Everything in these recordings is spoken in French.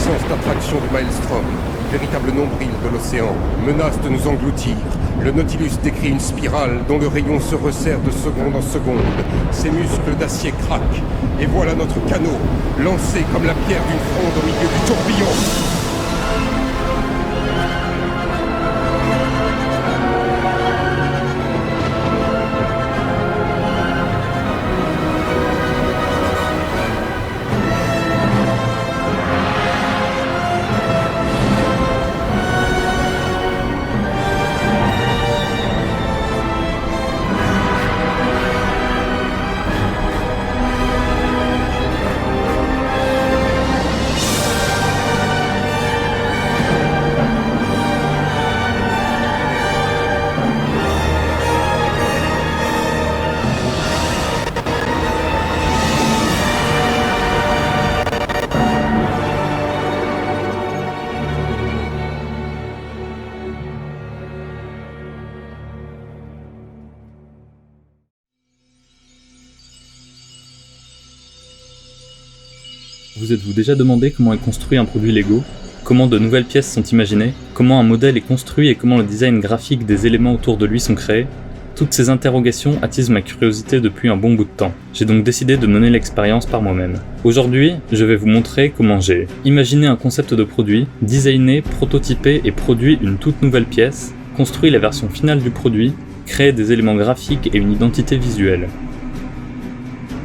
puissance d'attraction du Maelstrom, véritable nombril de l'océan, menace de nous engloutir. Le Nautilus décrit une spirale dont le rayon se resserre de seconde en seconde. Ses muscles d'acier craquent. Et voilà notre canot, lancé comme la pierre d'une fronde au milieu du tourbillon. Vous êtes-vous déjà demandé comment est construit un produit Lego ? Comment de nouvelles pièces sont imaginées ? Comment un modèle est construit et comment le design graphique des éléments autour de lui sont créés ? Toutes ces interrogations attisent ma curiosité depuis un bon bout de temps. J'ai donc décidé de mener l'expérience par moi-même. Aujourd'hui, je vais vous montrer comment j'ai imaginé un concept de produit, designé, prototypé et produit une toute nouvelle pièce, construit la version finale du produit, créé des éléments graphiques et une identité visuelle.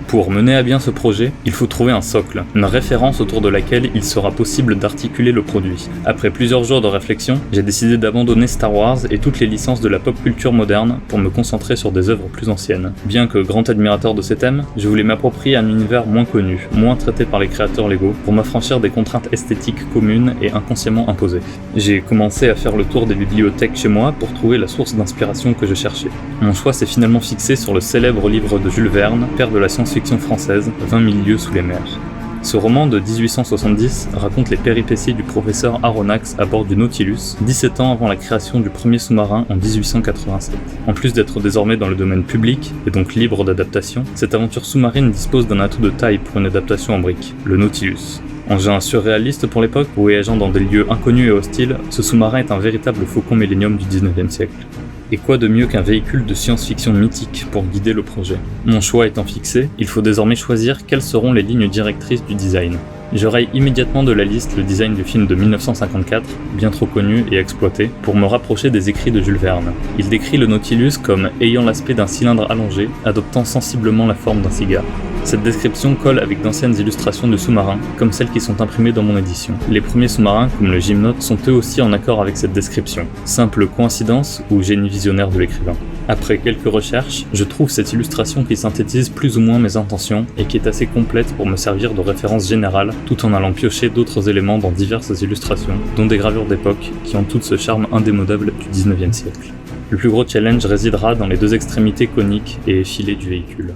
Pour mener à bien ce projet, il faut trouver un socle, une référence autour de laquelle il sera possible d'articuler le produit. Après plusieurs jours de réflexion, j'ai décidé d'abandonner Star Wars et toutes les licences de la pop culture moderne pour me concentrer sur des œuvres plus anciennes. Bien que grand admirateur de ces thèmes, je voulais m'approprier un univers moins connu, moins traité par les créateurs Lego, pour m'affranchir des contraintes esthétiques communes et inconsciemment imposées. J'ai commencé à faire le tour des bibliothèques chez moi pour trouver la source d'inspiration que je cherchais. Mon choix s'est finalement fixé sur le célèbre livre de Jules Verne, père de la science-fiction française, 20 000 lieues sous les mers. Ce roman de 1870 raconte les péripéties du professeur Aronnax à bord du Nautilus, 17 ans avant la création du premier sous-marin en 1887. En plus d'être désormais dans le domaine public, et donc libre d'adaptation, cette aventure sous-marine dispose d'un atout de taille pour une adaptation en briques, le Nautilus. Engin surréaliste pour l'époque, voyageant dans des lieux inconnus et hostiles, ce sous-marin est un véritable faucon millénium du 19e siècle. Et quoi de mieux qu'un véhicule de science-fiction mythique pour guider le projet ? Mon choix étant fixé, il faut désormais choisir quelles seront les lignes directrices du design. Je raye immédiatement de la liste le design du film de 1954, bien trop connu et exploité, pour me rapprocher des écrits de Jules Verne. Il décrit le Nautilus comme ayant l'aspect d'un cylindre allongé, adoptant sensiblement la forme d'un cigare. Cette description colle avec d'anciennes illustrations de sous-marins, comme celles qui sont imprimées dans mon édition. Les premiers sous-marins, comme le Gymnote, sont eux aussi en accord avec cette description. Simple coïncidence ou génie visionnaire de l'écrivain. Après quelques recherches, je trouve cette illustration qui synthétise plus ou moins mes intentions et qui est assez complète pour me servir de référence générale, tout en allant piocher d'autres éléments dans diverses illustrations, dont des gravures d'époque qui ont toutes ce charme indémodable du 19e siècle. Le plus gros challenge résidera dans les deux extrémités coniques et effilées du véhicule.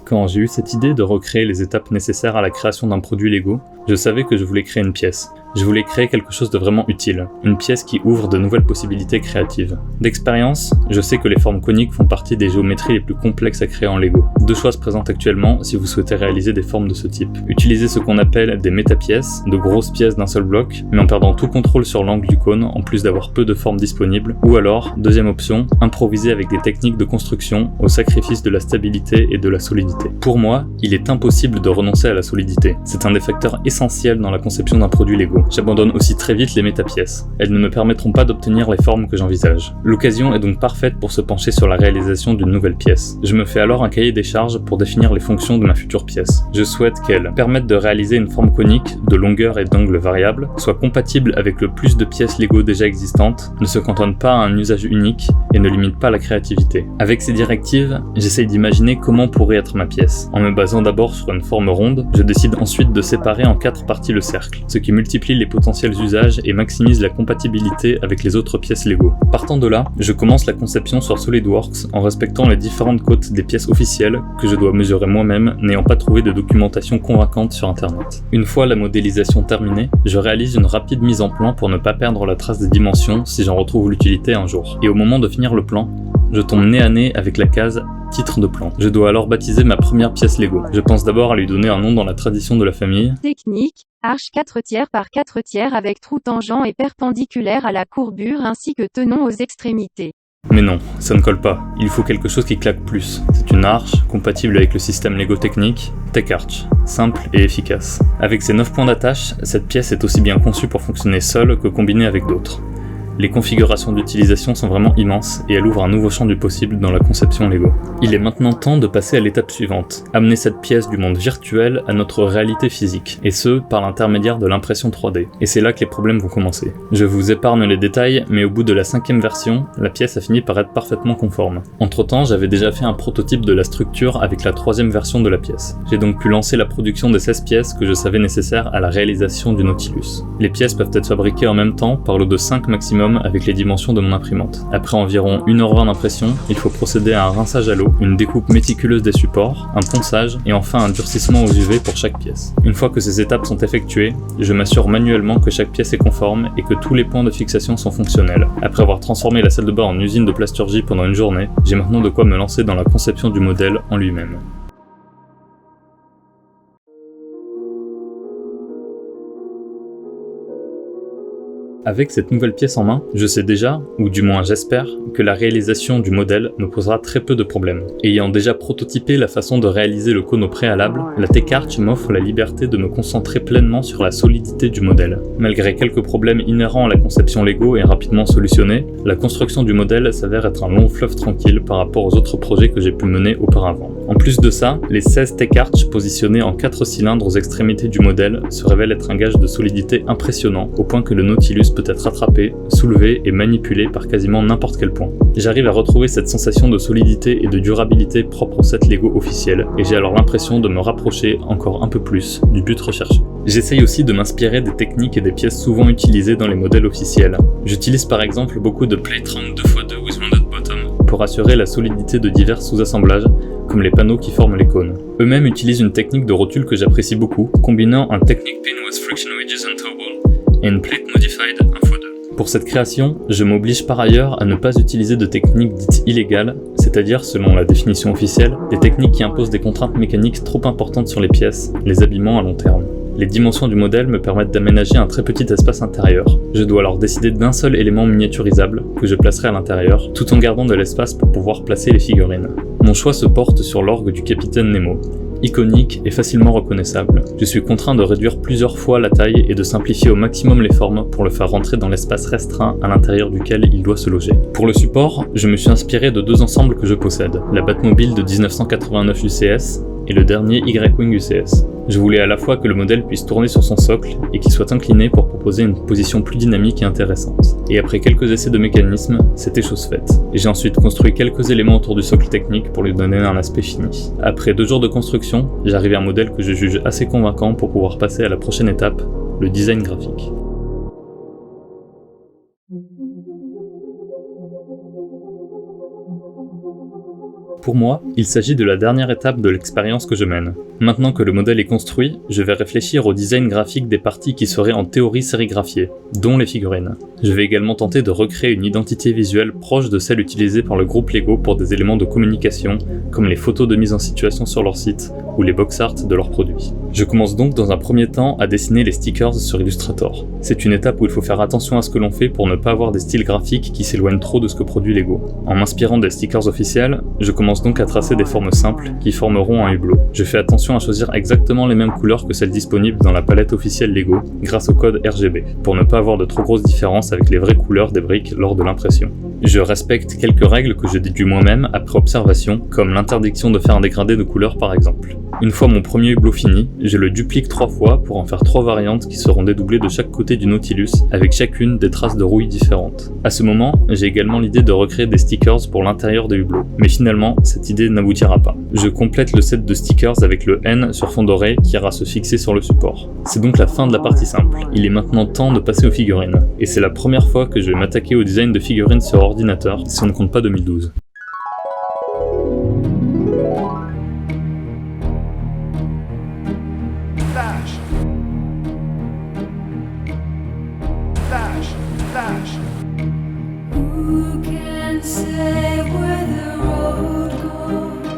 Quand j'ai eu cette idée de recréer les étapes nécessaires à la création d'un produit Lego, je savais que je voulais créer une pièce. Je voulais créer quelque chose de vraiment utile, une pièce qui ouvre de nouvelles possibilités créatives. D'expérience, je sais que les formes coniques font partie des géométries les plus complexes à créer en Lego. Deux choix se présentent actuellement si vous souhaitez réaliser des formes de ce type. Utiliser ce qu'on appelle des métapièces, de grosses pièces d'un seul bloc, mais en perdant tout contrôle sur l'angle du cône en plus d'avoir peu de formes disponibles, ou alors, deuxième option, improviser avec des techniques de construction au sacrifice de la stabilité et de la solidité. Pour moi, il est impossible de renoncer à la solidité. C'est un des facteurs essentiels dans la conception d'un produit Lego. J'abandonne aussi très vite les métapièces. Elles ne me permettront pas d'obtenir les formes que j'envisage. L'occasion est donc parfaite pour se pencher sur la réalisation d'une nouvelle pièce. Je me fais alors un cahier des charges pour définir les fonctions de ma future pièce. Je souhaite qu'elle permette de réaliser une forme conique, de longueur et d'angle variable, soit compatible avec le plus de pièces Lego déjà existantes, ne se cantonne pas à un usage unique et ne limite pas la créativité. Avec ces directives, j'essaye d'imaginer comment pourrait être ma pièce. En me basant d'abord sur une forme ronde, je décide ensuite de séparer en 4 parties le cercle, ce qui multiplie les potentiels usages et maximise la compatibilité avec les autres pièces Lego. Partant de là, je commence la conception sur SolidWorks en respectant les différentes cotes des pièces officielles que je dois mesurer moi-même, n'ayant pas trouvé de documentation convaincante sur internet. Une fois la modélisation terminée, je réalise une rapide mise en plan pour ne pas perdre la trace des dimensions si j'en retrouve l'utilité un jour. Et au moment de finir le plan, je tombe nez à nez avec la case titre de plan. Je dois alors baptiser ma première pièce Lego. Je pense d'abord à lui donner un nom dans la tradition de la famille. Technique, arche 4/3 par 4/3 avec trou tangent et perpendiculaire à la courbure ainsi que tenon aux extrémités. Mais non, ça ne colle pas. Il faut quelque chose qui claque plus. C'est une arche, compatible avec le système Lego Technic, Tech Arch, simple et efficace. Avec ses 9 points d'attache, cette pièce est aussi bien conçue pour fonctionner seule que combinée avec d'autres. Les configurations d'utilisation sont vraiment immenses et elle ouvre un nouveau champ du possible dans la conception Lego. Il est maintenant temps de passer à l'étape suivante, amener cette pièce du monde virtuel à notre réalité physique, et ce, par l'intermédiaire de l'impression 3D. Et c'est là que les problèmes vont commencer. Je vous épargne les détails, mais au bout de la 5e version, la pièce a fini par être parfaitement conforme. Entre temps, j'avais déjà fait un prototype de la structure avec la 3e version de la pièce. J'ai donc pu lancer la production des 16 pièces que je savais nécessaires à la réalisation du Nautilus. Les pièces peuvent être fabriquées en même temps par lot de 5 maximum avec les dimensions de mon imprimante. Après environ 1h20 d'impression, il faut procéder à un rinçage à l'eau, une découpe méticuleuse des supports, un ponçage et enfin un durcissement aux UV pour chaque pièce. Une fois que ces étapes sont effectuées, je m'assure manuellement que chaque pièce est conforme et que tous les points de fixation sont fonctionnels. Après avoir transformé la salle de bain en usine de plasturgie pendant une journée, j'ai maintenant de quoi me lancer dans la conception du modèle en lui-même. Avec cette nouvelle pièce en main, je sais déjà, ou du moins j'espère, que la réalisation du modèle me posera très peu de problèmes. Ayant déjà prototypé la façon de réaliser le cône au préalable, la Tech Arch m'offre la liberté de me concentrer pleinement sur la solidité du modèle. Malgré quelques problèmes inhérents à la conception Lego et rapidement solutionnés, la construction du modèle s'avère être un long fleuve tranquille par rapport aux autres projets que j'ai pu mener auparavant. En plus de ça, les 16 Tech Arch positionnés en 4 cylindres aux extrémités du modèle se révèlent être un gage de solidité impressionnant, au point que le Nautilus peut être attrapé, soulevé et manipulé par quasiment n'importe quel point. J'arrive à retrouver cette sensation de solidité et de durabilité propre au set Lego officiel, et j'ai alors l'impression de me rapprocher encore un peu plus du but recherché. J'essaye aussi de m'inspirer des techniques et des pièces souvent utilisées dans les modèles officiels. J'utilise par exemple beaucoup de plate round 2x2 with rounded bottom pour assurer la solidité de divers sous-assemblages, comme les panneaux qui forment les cônes. Eux-mêmes utilisent une technique de rotule que j'apprécie beaucoup, combinant un Technic pin with friction wedges and towel et une plate modified 1x2. Pour cette création, je m'oblige par ailleurs à ne pas utiliser de techniques dites illégales, c'est-à-dire, selon la définition officielle, des techniques qui imposent des contraintes mécaniques trop importantes sur les pièces, les abîmant à long terme. Les dimensions du modèle me permettent d'aménager un très petit espace intérieur. Je dois alors décider d'un seul élément miniaturisable que je placerai à l'intérieur, tout en gardant de l'espace pour pouvoir placer les figurines. Mon choix se porte sur l'orgue du Capitaine Nemo. Iconique et facilement reconnaissable. Je suis contraint de réduire plusieurs fois la taille et de simplifier au maximum les formes pour le faire rentrer dans l'espace restreint à l'intérieur duquel il doit se loger. Pour le support, je me suis inspiré de 2 ensembles que je possède, la Batmobile de 1989 UCS et le dernier Y-Wing UCS. Je voulais à la fois que le modèle puisse tourner sur son socle et qu'il soit incliné pour proposer une position plus dynamique et intéressante. Et après quelques essais de mécanisme, c'était chose faite. Et j'ai ensuite construit quelques éléments autour du socle technique pour lui donner un aspect fini. Après 2 jours de construction, j'arrive à un modèle que je juge assez convaincant pour pouvoir passer à la prochaine étape, le design graphique. Pour moi, il s'agit de la dernière étape de l'expérience que je mène. Maintenant que le modèle est construit, je vais réfléchir au design graphique des parties qui seraient en théorie sérigraphiées, dont les figurines. Je vais également tenter de recréer une identité visuelle proche de celle utilisée par le groupe Lego pour des éléments de communication, comme les photos de mise en situation sur leur site, ou les box art de leurs produits. Je commence donc dans un premier temps à dessiner les stickers sur Illustrator. C'est une étape où il faut faire attention à ce que l'on fait pour ne pas avoir des styles graphiques qui s'éloignent trop de ce que produit Lego. En m'inspirant des stickers officiels, je commence donc à tracer des formes simples qui formeront un hublot. Je fais attention à choisir exactement les mêmes couleurs que celles disponibles dans la palette officielle Lego grâce au code RGB, pour ne pas avoir de trop grosses différences avec les vraies couleurs des briques lors de l'impression. Je respecte quelques règles que je déduis moi-même après observation, comme l'interdiction de faire un dégradé de couleurs par exemple. Une fois mon premier hublot fini, je le duplique 3 fois pour en faire 3 variantes qui seront dédoublées de chaque côté du Nautilus, avec chacune des traces de rouille différentes. À ce moment, j'ai également l'idée de recréer des stickers pour l'intérieur des hublots, mais finalement, cette idée n'aboutira pas. Je complète le set de stickers avec le N sur fond doré qui ira se fixer sur le support. C'est donc la fin de la partie simple. Il est maintenant temps de passer aux figurines. Et c'est la première fois que je vais m'attaquer au design de figurines sur ordinateur, si on ne compte pas 2012. Who can say where the road goes?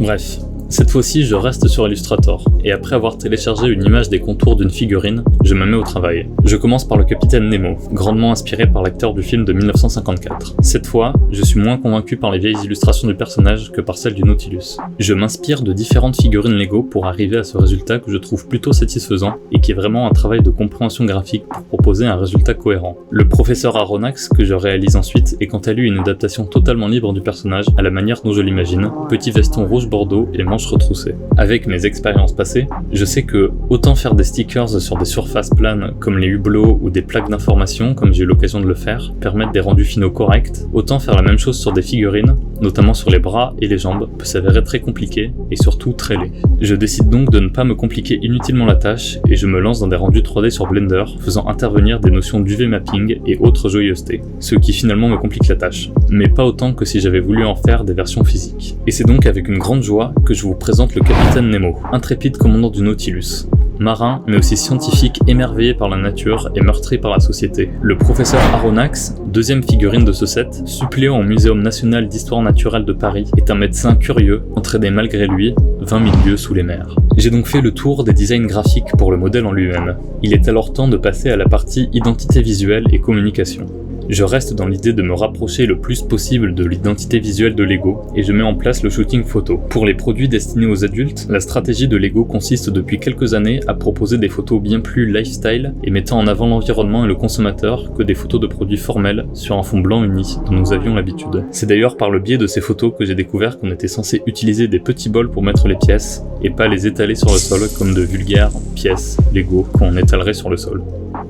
Bref, cette fois-ci je reste sur Illustrator, et après avoir téléchargé une image des contours d'une figurine, je me mets au travail. Je commence par le capitaine Nemo, grandement inspiré par l'acteur du film de 1954. Cette fois, je suis moins convaincu par les vieilles illustrations du personnage que par celles du Nautilus. Je m'inspire de différentes figurines Lego pour arriver à ce résultat que je trouve plutôt satisfaisant, et qui est vraiment un travail de compréhension graphique pour proposer un résultat cohérent. Le professeur Aronnax, que je réalise ensuite, est quant à lui une adaptation totalement libre du personnage, à la manière dont je l'imagine, petit veston rouge bordeaux et manches retroussées. Avec mes expériences passées, je sais que autant faire des stickers sur des surfaces planes comme les hublots ou des plaques d'information comme j'ai eu l'occasion de le faire, permettre des rendus finaux corrects, autant faire la même chose sur des figurines, notamment sur les bras et les jambes, peut s'avérer très compliqué et surtout très laid. Je décide donc de ne pas me compliquer inutilement la tâche et je me lance dans des rendus 3D sur Blender, faisant intervenir des notions d'UV mapping et autres joyeusetés, ce qui finalement me complique la tâche, mais pas autant que si j'avais voulu en faire des versions physiques. Et c'est donc avec une grande joie que je vous présente le capitaine Nemo, intrépide commandant du Nautilus. Marin, mais aussi scientifique émerveillé par la nature et meurtri par la société. Le professeur Aronnax, deuxième figurine de ce set, suppléant au Muséum national d'histoire naturelle de Paris, est un médecin curieux, entraîné malgré lui 20 000 lieues sous les mers. J'ai donc fait le tour des designs graphiques pour le modèle en lui-même. Il est alors temps de passer à la partie identité visuelle et communication. Je reste dans l'idée de me rapprocher le plus possible de l'identité visuelle de Lego et je mets en place le shooting photo. Pour les produits destinés aux adultes, la stratégie de Lego consiste depuis quelques années à proposer des photos bien plus lifestyle et mettant en avant l'environnement et le consommateur que des photos de produits formels sur un fond blanc uni dont nous avions l'habitude. C'est d'ailleurs par le biais de ces photos que j'ai découvert qu'on était censé utiliser des petits bols pour mettre les pièces et pas les étaler sur le sol comme de vulgaires pièces Lego qu'on étalerait sur le sol.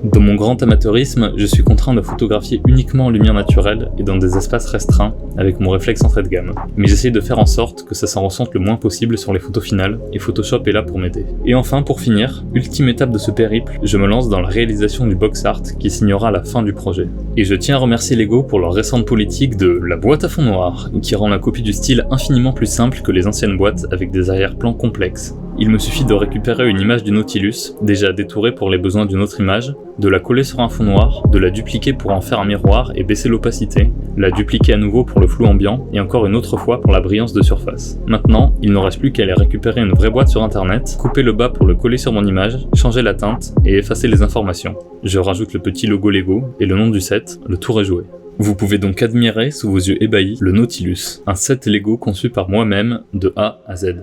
Dans mon grand amateurisme, je suis contraint de photographier uniquement en lumière naturelle et dans des espaces restreints avec mon réflexe entrée de gamme. Mais j'essaye de faire en sorte que ça s'en ressente le moins possible sur les photos finales et Photoshop est là pour m'aider. Et enfin, pour finir, ultime étape de ce périple, je me lance dans la réalisation du box art qui signera la fin du projet. Et je tiens à remercier Lego pour leur récente politique de la boîte à fond noir, qui rend la copie du style infiniment plus simple que les anciennes boîtes avec des arrière-plans complexes. Il me suffit de récupérer une image du Nautilus, déjà détourée pour les besoins d'une autre image, de la coller sur un fond noir, de la dupliquer pour en faire un miroir et baisser l'opacité, la dupliquer à nouveau pour le flou ambiant et encore une autre fois pour la brillance de surface. Maintenant, il ne reste plus qu'à aller récupérer une vraie boîte sur internet, couper le bas pour le coller sur mon image, changer la teinte et effacer les informations. Je rajoute le petit logo Lego et le nom du set, le tour est joué. Vous pouvez donc admirer sous vos yeux ébahis le Nautilus, un set Lego conçu par moi-même de A à Z.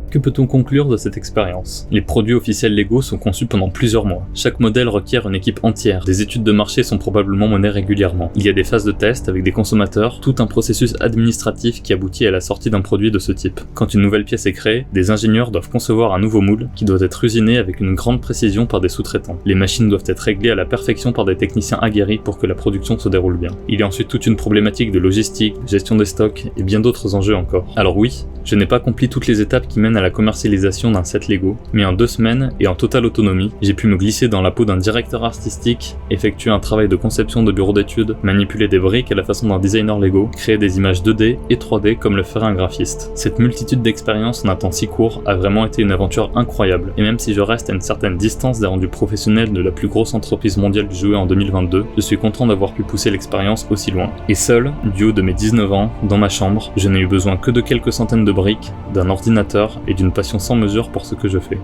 Que peut-on conclure de cette expérience? Les produits officiels Lego sont conçus pendant plusieurs mois. Chaque modèle requiert une équipe entière. Des études de marché sont probablement menées régulièrement. Il y a des phases de test avec des consommateurs, tout un processus administratif qui aboutit à la sortie d'un produit de ce type. Quand une nouvelle pièce est créée, des ingénieurs doivent concevoir un nouveau moule qui doit être usiné avec une grande précision par des sous-traitants. Les machines doivent être réglées à la perfection par des techniciens aguerris pour que la production se déroule bien. Il y a ensuite toute une problématique de logistique, de gestion des stocks et bien d'autres enjeux encore. Alors oui, je n'ai pas accompli toutes les étapes qui mènent à la commercialisation d'un set Lego, mais en 2 semaines et en totale autonomie, j'ai pu me glisser dans la peau d'un directeur artistique, effectuer un travail de conception de bureau d'études, manipuler des briques à la façon d'un designer Lego, créer des images 2D et 3D comme le ferait un graphiste. Cette multitude d'expériences en un temps si court a vraiment été une aventure incroyable, et même si je reste à une certaine distance des rendus professionnels de la plus grosse entreprise mondiale du jouet en 2022, je suis content d'avoir pu pousser l'expérience aussi loin. Et seul, du haut de mes 19 ans, dans ma chambre, je n'ai eu besoin que de quelques centaines de briques, d'un ordinateur et d'une passion sans mesure pour ce que je fais.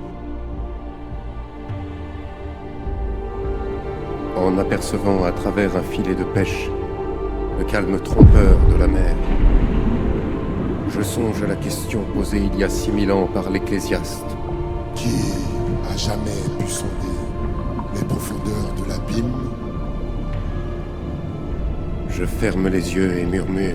En apercevant à travers un filet de pêche le calme trompeur de la mer, je songe à la question posée il y a 6000 ans par l'Ecclésiaste. Qui a jamais pu sonder les profondeurs de l'abîme? Je ferme les yeux et murmure.